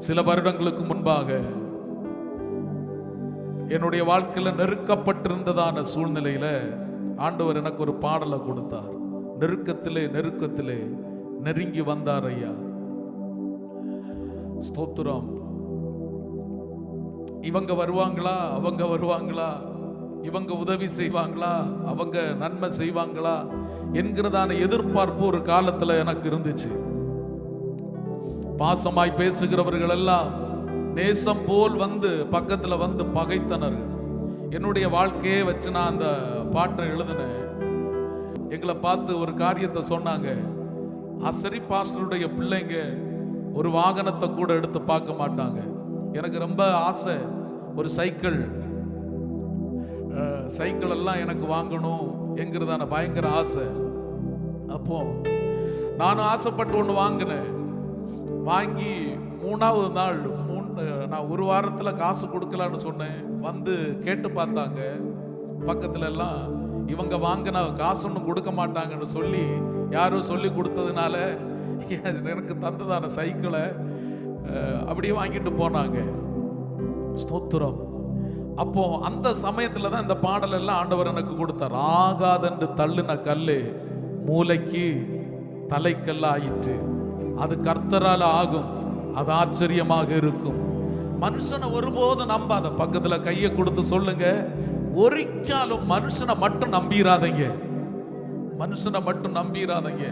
சில வருடங்களுக்கு முன்பாக என்னுடைய வாழ்க்கையில் நெருக்கப்பட்டிருந்ததான சூழ்நிலையில ஆண்டவர் எனக்கு ஒரு பாடலை கொடுத்தார். நெருக்கத்திலே நெருக்கத்திலே நெருங்கி வந்தார் ஐயா. ஸ்தோத்திரம். இவங்க வருவாங்களா, அவங்க வருவாங்களா, இவங்க உதவி செய்வாங்களா, அவங்க நன்மை செய்வாங்களா என்கிறதான எதிர்பார்ப்பு ஒரு காலத்துல எனக்கு இருந்துச்சு. பாசமாய் பேசுகிறவர்கள் எல்லாம் நேசம் போல் வந்து பக்கத்துல வந்து பகைத்தனர். என்னுடைய வாழ்க்கையே வச்சு நான் அந்த பாட்டை எழுதினேன். எங்களை பார்த்து ஒரு காரியத்தை சொன்னாங்க. அசரி பாஸ்டருடைய பிள்ளைங்க ஒரு வாகனத்தை கூட எடுத்து பார்க்க மாட்டாங்க. எனக்கு ரொம்ப ஆசை, ஒரு சைக்கிள் எல்லாம் எனக்கு வாங்கணும் என்கிறதான பயங்கர ஆசை. அப்போ நானும் ஆசைப்பட்டு ஒன்று வாங்கினேன். வாங்கி 3வது நாள் நான் ஒரு வாரத்தில் காசு கொடுக்கலான்னு சொன்னேன். வந்து கேட்டு பார்த்தாங்க பக்கத்துல எல்லாம், இவங்க வாங்கின காசு ஒன்றும் கொடுக்க மாட்டாங்கன்னு சொல்லி யாரும் சொல்லி கொடுத்ததுனால எனக்கு தந்ததான சைக்கிளை அப்படியே வாங்கிட்டு போனாங்க. ஸ்தோத்திரம். அப்போ அந்த சமயத்துல தான் இந்த பாடல் எல்லாம் ஆண்டவர் எனக்கு கொடுத்தார். ஆகாதென்று தள்ளின கல்லு மூளைக்கு தலைக்கல்லாயிற்று, அது கர்த்தரால் ஆகும், அது ஆச்சரியமாக இருக்கும். மனுஷனை ஒருபோதும் நம்பாத. பக்கத்துல கையை கொடுத்து சொல்லுங்க, ஒரிக்காலும் மனுஷனை மட்டும் நம்பிராதீங்க. மனுஷனை மட்டும் நம்பிராதீங்க.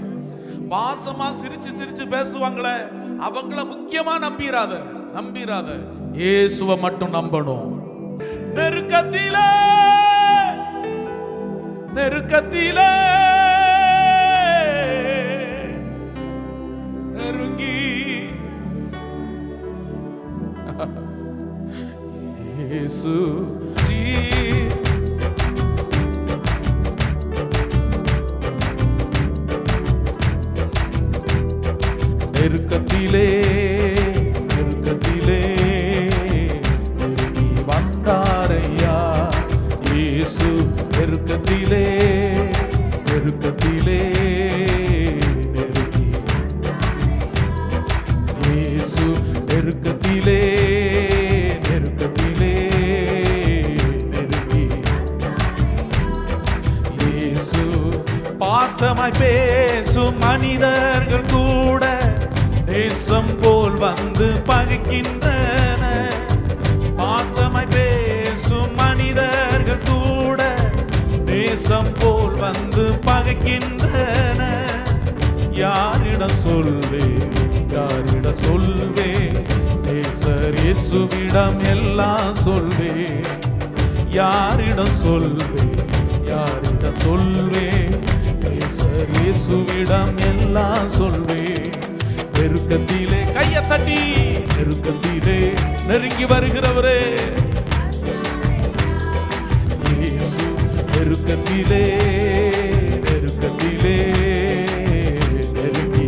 பாசமா சிரிச்சு சிரிச்சு பேசுவாங்களே, அவங்கள முக்கியமா நம்பிராத. இயேசுவை மட்டும் நம்பணும். நெருக்கத்திலே நெருங்கி இயேசு நெருக்கத்திலே நெருங்கி வந்தாரையா. இயேசு நெருக்கத்திலே நெருங்கி, இயேசு நெருக்கத்திலே நெருங்கி, இயேசு பாசமாய் பேசும் மனிதர்கள் கூட நேசம் போல் வந்து பகைக்கின்றன. பாசமாய் பேசும் மனிதர்கள் கூட நேசம் போல் வந்து பகைக்கின்றன. யாரிடம் சொல்வே நேசர் இயேசுவிடம் எல்லாம் சொல்வே. யாரிடம் சொல்வே நேசர் இயேசுவிடம் எல்லாம் சொல்வே. நெருக்கத்திலே கையை தட்டி, நெருக்கத்திலே நெருங்கி வருகிறவரே இயேசு. நெருக்கத்திலே நெருங்கி,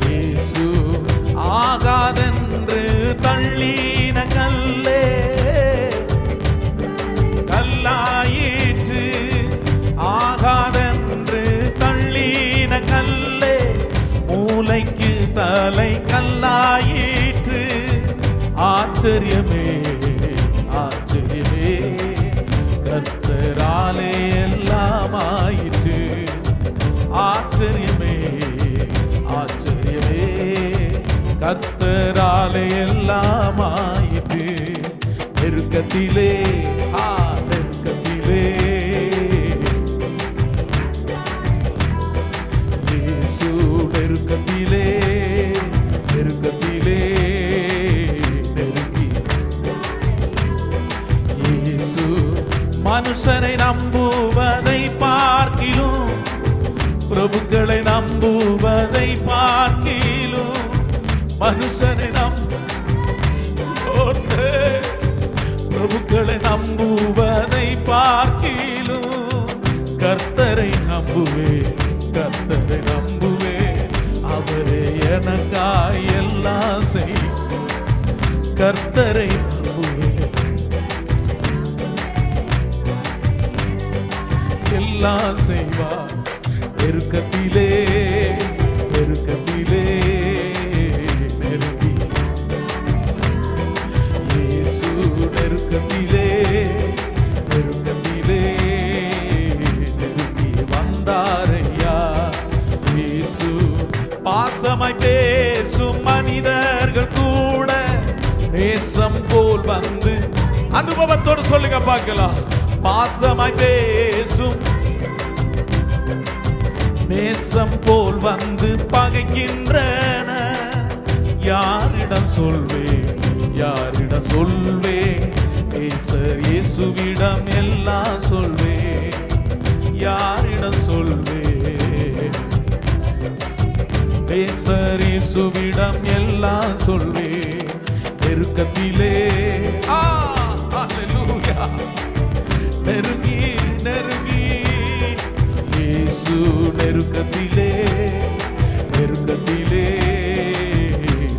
இயேசு ஆகாதென்று தள்ளின கல்லே கல்லாயிற்று. ஆகாதென்று தள்ளின கல்லே மூளைக்கு தலை கல்லாயிற்று. ஆச்சரியமே கர்த்தராலே எல்லாம் ஆயிற்று. ஆச்சரியமே கர்த்தராலே எல்லாம் ஆயிற்று. நெருக்கத்திலே இயேசு நெருக்கத்திலே நெருங்கி, இயேசு மனுஷனை நம்புவதை பார்க்கிலும் பிரபுக்களை நம்புவதை பார்க்கிலும், மனுஷனை பிரபுக்களை நம்புவதை பார்க்கிலும் கர்த்தரை நம்புவே. அவரே எனக்காய் எல்லாம் செய். கர்த்தரை நம்புவே, எல்லாம் செய்வார். நெருக்கத்திலே பேசும் மனிதர்கள் கூட நேசம் போல் வந்து, அனுபவத்தோடு சொல்லுங்க பார்க்கலாம். பாசமாய் பேசும் நேசம் போல் வந்து பகைக்கின்றன. யாரிடம் சொல்வேன், யாரிடம் சொல்வேன், நேசர் இயேசுவிடம் எல்லாம் சொல்வேன். யாரிடம் சொல்வேன், நேசர் இயேசுவிடம் எல்லாம் சொல்வேன். நெருக்கத்திலே ஹல்லேலூயா, நெருங்கி நெருங்கி இயேசு நெருக்கத்திலே, நெருக்கத்திலே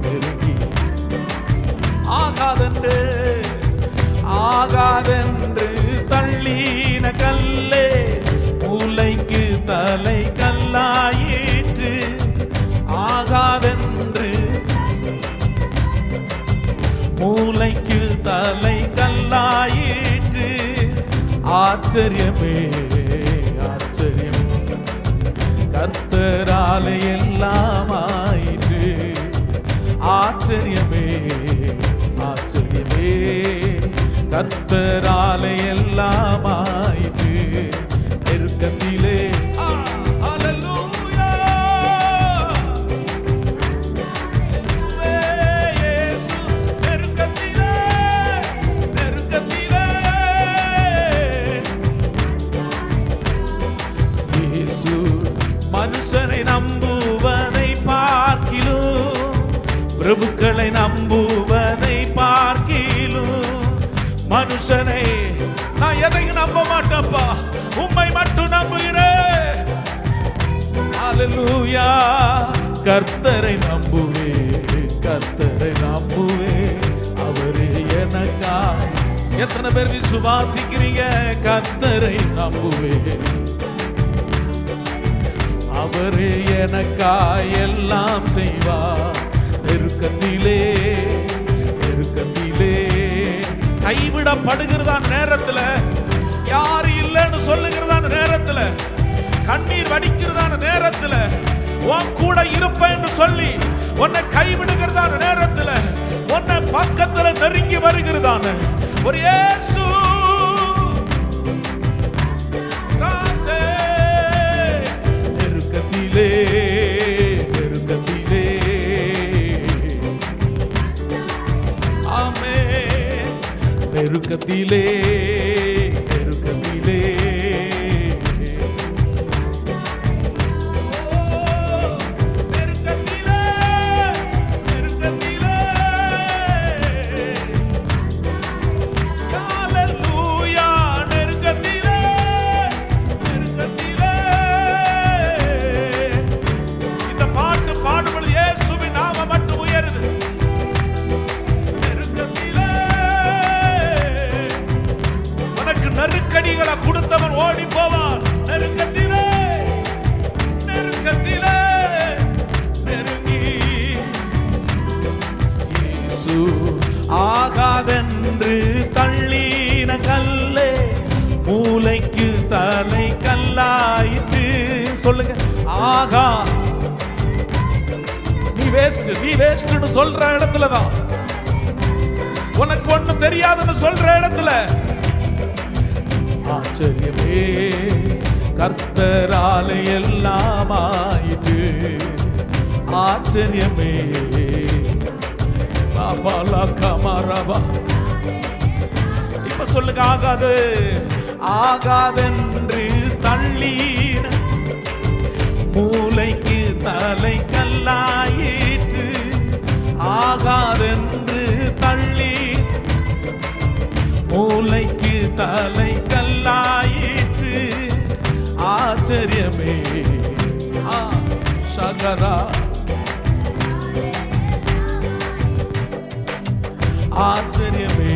நெருங்கி, ஆகாதென்று ஆகாதென்று தள்ளின கல்லே மூளைக்கு தலை கல்லாயிற்று. ஆகாதென்று மூளைக்கு தலை கல்லாயிற்று. ஆச்சரியமே ஆச்சரியம், கர்த்தராலே எல்லாம் ஆயிற்று. ஆச்சரியமே ஆச்சரியமே, கர்த்தராலே எல்லாம் ஆயிற்று. நெருக்கத்திலே ஹல்லேலூயா, இயேசு நெருக்கத்திலே, நெருக்கத்திலே இயேசு. மனுஷனை நம்புவதை பார்க்கிலும் பிரபுக்களை நம்புவதை பார்க்கிலும், மனுஷனை நான் எதையும் நம்ப மாட்டேன்ப்பா, உம்மை மட்டும் நம்புகிறேன். ஹல்லேலூயா, கர்த்தரை நம்புவே, கர்த்தரை நம்புவே, அவரே எனக்கா. எத்தனை பேர் விசுவாசிக்கிறீங்க? கர்த்தரை நம்புவே, அவரே எனக்காய் எல்லாம் செய்வார். நெருக்கத்திலே நெருக்கத்திலே கைவிடப்படுகிறதா நேரத்துல, யாரு இல்லைன்னு சொல்லுகிறதான நேரத்துல, கண்ணீர் வடிக்கிறதான நேரத்துல, உன் கூட இருப்பேன் என்று சொல்லி உன்னை கைவிடுகிறதான நேரத்துல, உன்னை பக்கத்துல நெருங்கி வருகிறதான ஒரு இயேசு. நெருக்கத்திலே நெருக்கத்திலே ஆமென், நெருக்கத்திலே நெருக்கத்திலே நெருக்கத்திலே நெருக்கத்திலே ஹல்லேலூயா, நெருக்கத்திலே நெருக்கத்திலே. இந்த பாட்டு பாடும்போது இயேசுவின் நாமம் மட்டும் உயருது. நெருக்கத்திலே உனக்கு நெருக்கடிகளை கொடுத்தவன் ஓடி போவான். நெருக்கத்திலே நெருக்கத்திலே நெருங்கி இயேசு. ஆகாதென்று தள்ளின கல்லே மூளைக்கு தலை கல்லாயிற்று. சொல்லுங்க, ஆகா நீ வேஸ்ட், நீ வேஸ்ட்னு சொல்ற இடத்துலதான், உனக்கு ஒண்ணும் தெரியாதுன்னு சொல்ற இடத்துல, ஆச்சரியமே கர்த்தராலே எல்லாம் ஆயிற்று. ஆச்சரியமே பாபாலா கமரபா. இப்ப சொல்லுங்க, ஆகாது ஆகாதென்று தள்ளின மூளைக்கு தலை கல்லாயிற்று. ஆகாதென்று தள்ளி மூளைக்கு தலை கல்லாயிற்று. ஆச்சரியமே சகரா, ஆச்சரியமே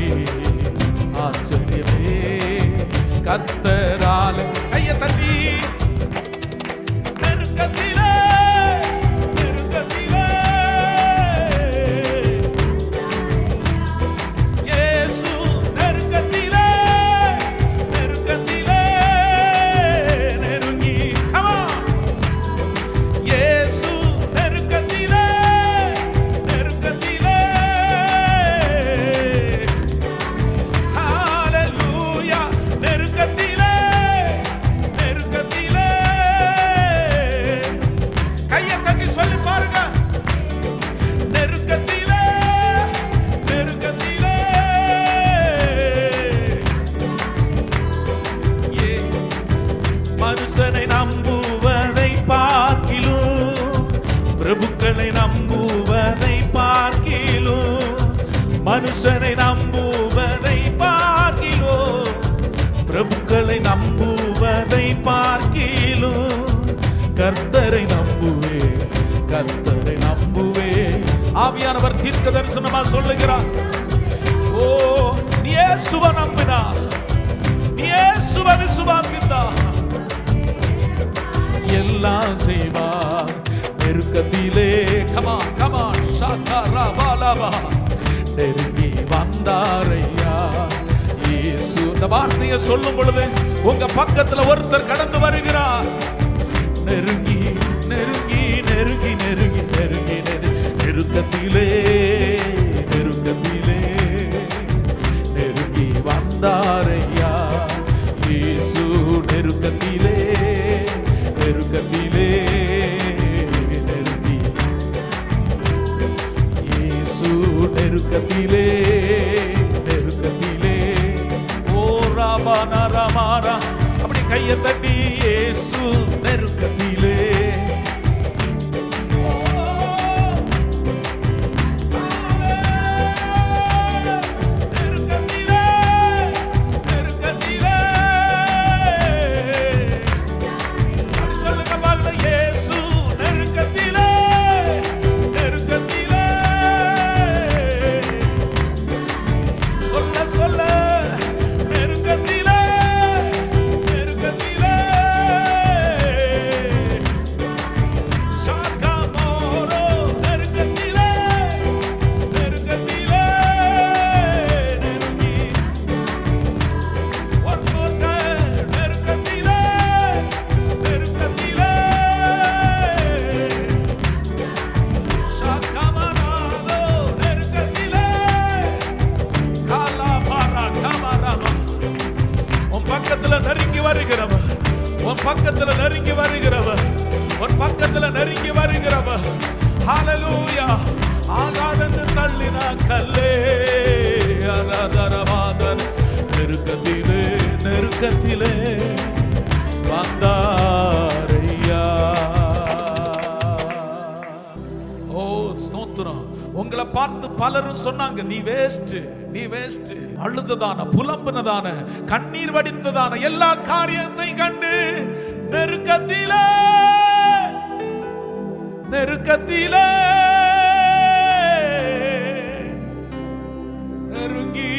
ஆச்சரியமே, கர்த்தரால் கைய தட்டி. நெருக்கத்திலே நெருக்கத்திலே இயேசு, நெருக்கத்திலே நெருக்கத்திலே நெருங்கி. Come on. இயேசு மனுஷனை நம்புவதை பார்க்கிலோ, பிரபுக்களை நம்புவதை பார்க்கிலோ, கர்த்தரை நம்புவே, கர்த்தரை நம்புவே. ஆவியானவர் தீர்க்க தரிசனமா சொல்லுகிறார். ஓ, நீ இயேசுவை நம்பினா, நீ இயேசுவை விசுவாசித்தா, எல்லாம் செய்வார் நெருக்கத்திலே. கமா கமா ஷாகரா பாலாபா, நெருங்கி வந்தாரையா இயேசு. இந்த வார்த்தையை சொல்லும் பொழுது உங்க பக்கத்துல ஒருத்தர் கடந்து வருகிறார். நெருங்கி நெருங்கி நெருங்கி நெருங்கி நெருங்கி நெருக்கத்திலே, நெருக்கத்திலே நெருங்கி வந்தாரையா இயேசு. நெருக்கத்திலே, நெருக்கத்திலே நெருங்கி இயேசு. நெருக்கத்திலே, நெருக்கத்திலே. ஓ ராமானா ராமாரா, அப்படி கையை தட்டி இயேசு. நெருக்கத்திலே, நெருங்கி வருகிறவர், உன் பக்கத்துல நெருங்கி வருகிறவர், உன் பக்கத்துல நெருங்கி வருகிறவர். ஹல்லேலூயா. ஆகாதென்று தள்ளின கல்லே ஆராதரவாதன், நெருக்கத்திலே, நெருக்கத்திலே வந்தாரையா. ஓ ஸ்தோத்திரம். உங்களை பார்த்து பலரும் சொன்னாங்க, நீ வேஸ்ட், நீ வேஸ்ட். அழுததான, புலம்புனதான, கண்ணீர் வடித்ததான எல்லா காரியத்தையும் கண்டு நெருக்கத்திலே, நெருக்கத்திலே நெருங்கி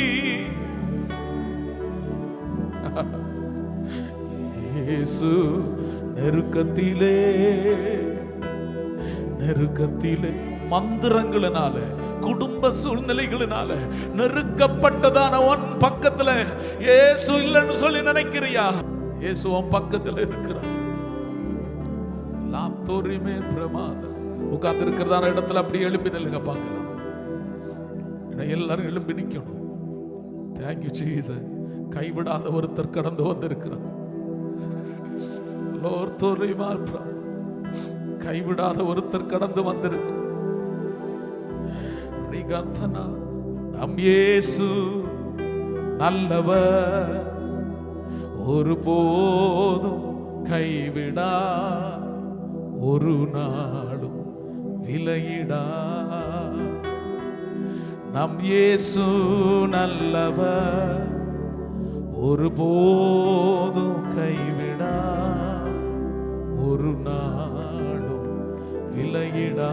இயேசு. நெருக்கத்திலே, நெருக்கத்திலே மந்திரங்களினால, குடும்ப சூழ்நிலைகளினால நெருக்கப்பட்டதான உன் பக்கத்துல இயேசு இல்லைன்னு சொல்லி நினைக்கிறியா? இயேசு உன் பக்கத்துல இருக்கிறார். லாப்தோரிமே பிரமாதம். உட்கார்ந்து இருக்கிறதான இடத்துல அப்படி எழும்பி நில்லுங்க பார்க்கலாம். எல்லாரும் எழும்பி நிக்கணும். Thank you Jesus. கைவிடாத ஒருத்தர் கடந்து வந்திருக்கிறார். கைவிடாத ஒருத்தர் கடந்து வந்திருக்கிறார். நம் இயேசு நல்லவர், ஒருபோதும் கைவிடா, ஒரு நாளும் விலையிடா. நம் இயேசு நல்லவர், ஒருபோதும் கைவிடா, ஒரு நாளும் விலையிடா.